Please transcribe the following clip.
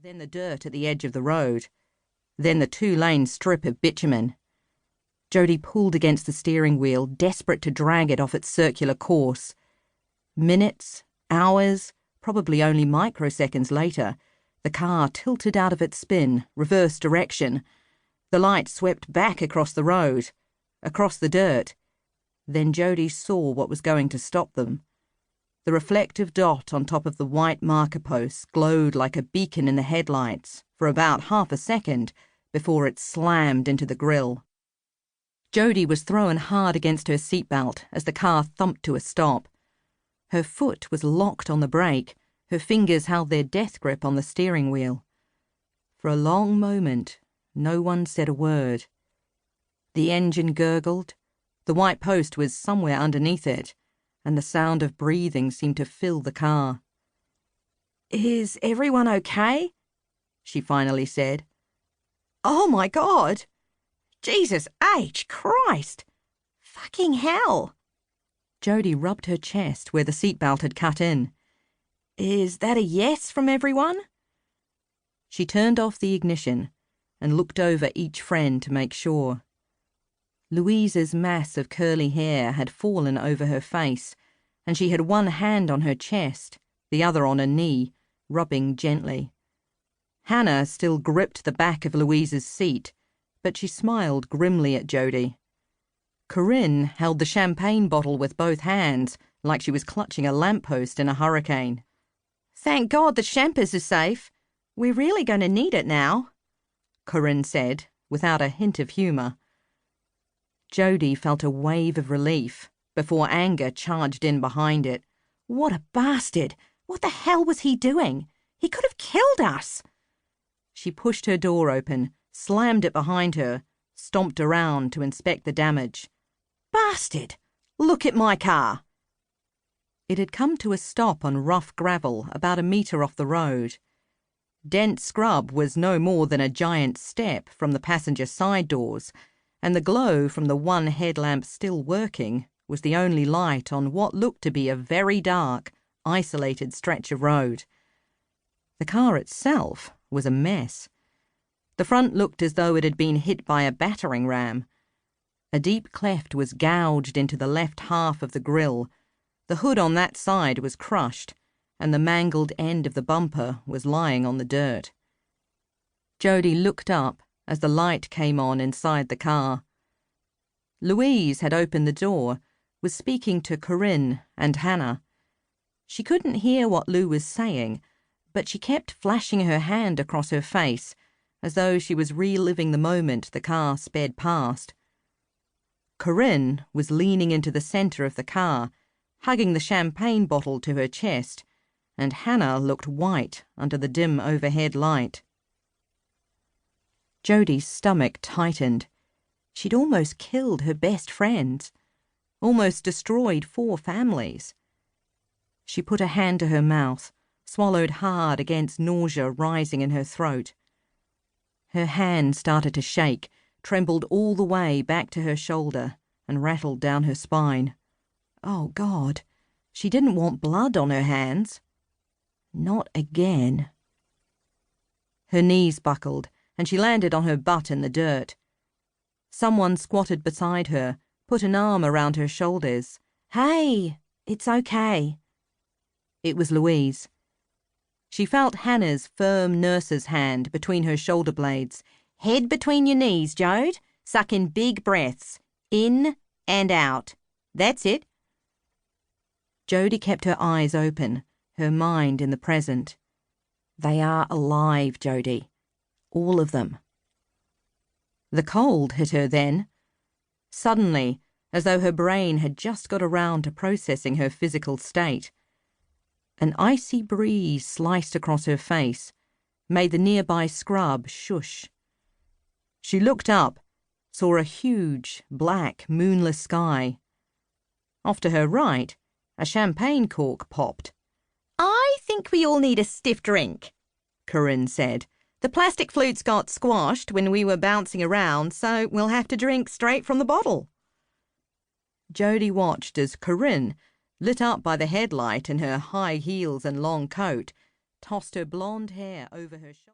then the dirt at the edge of the road, then the two-lane strip of bitumen. Jodie pulled against the steering wheel, desperate to drag it off its circular course. Minutes, hours, probably only microseconds later, the car tilted out of its spin, reverse direction. The light swept back across the road, across the dirt. Then Jodie saw what was going to stop them. The reflective dot on top of the white marker post glowed like a beacon in the headlights for about half a second before it slammed into the grille. Jodie was thrown hard against her seatbelt as the car thumped to a stop. Her foot was locked on the brake, her fingers held their death grip on the steering wheel. For a long moment, no one said a word. The engine gurgled. The white post was somewhere underneath it, and the sound of breathing seemed to fill the car. "Is everyone okay?" she finally said. "Oh my God! Jesus H. Christ! Fucking hell!" Jodie rubbed her chest where the seatbelt had cut in. "Is that a yes from everyone?" She turned off the ignition and looked over each friend to make sure. Louise's mass of curly hair had fallen over her face, and she had one hand on her chest, the other on her knee, rubbing gently. Hannah still gripped the back of Louise's seat, but she smiled grimly at Jodie. Corinne held the champagne bottle with both hands, like she was clutching a lamppost in a hurricane. "Thank God the champers is safe. We're really going to need it now," Corinne said, without a hint of humour. Jodie felt a wave of relief before anger charged in behind it. What a bastard! What the hell was he doing? He could have killed us! She pushed her door open, slammed it behind her, stomped around to inspect the damage. Bastard! Look at my car! It had come to a stop on rough gravel about a metre off the road. Dense scrub was no more than a giant step from the passenger side doors, and the glow from the one headlamp still working was the only light on what looked to be a very dark, isolated stretch of road. The car itself was a mess. The front looked as though it had been hit by a battering ram. A deep cleft was gouged into the left half of the grille. The hood on that side was crushed, and the mangled end of the bumper was lying on the dirt. Jodie looked up as the light came on inside the car. Louise had opened the door, was speaking to Corinne and Hannah. She couldn't hear what Lou was saying, but she kept flashing her hand across her face, as though she was reliving the moment the car sped past. Corinne was leaning into the centre of the car, hugging the champagne bottle to her chest, and Hannah looked white under the dim overhead light. Jodie's stomach tightened. She'd almost killed her best friends, almost destroyed 4 families. She put a hand to her mouth, swallowed hard against nausea rising in her throat. Her hand started to shake, trembled all the way back to her shoulder, and rattled down her spine. Oh, God, she didn't want blood on her hands. Not again. Her knees buckled, and she landed on her butt in the dirt. Someone squatted beside her, put an arm around her shoulders. "Hey, it's okay." It was Louise. She felt Hannah's firm nurse's hand between her shoulder blades. "Head between your knees, Jode. Suck in big breaths. In and out. That's it." Jodie kept her eyes open, her mind in the present. They are alive, Jodie. All of them. The cold hit her then. Suddenly, as though her brain had just got around to processing her physical state. An icy breeze sliced across her face, made the nearby scrub shush. She looked up, saw a huge, black, moonless sky. Off to her right, a champagne cork popped. "I think we all need a stiff drink," Corinne said. "The plastic flutes got squashed when we were bouncing around, so we'll have to drink straight from the bottle." Jodie watched as Corinne, lit up by the headlight in her high heels and long coat, tossed her blonde hair over her shoulder.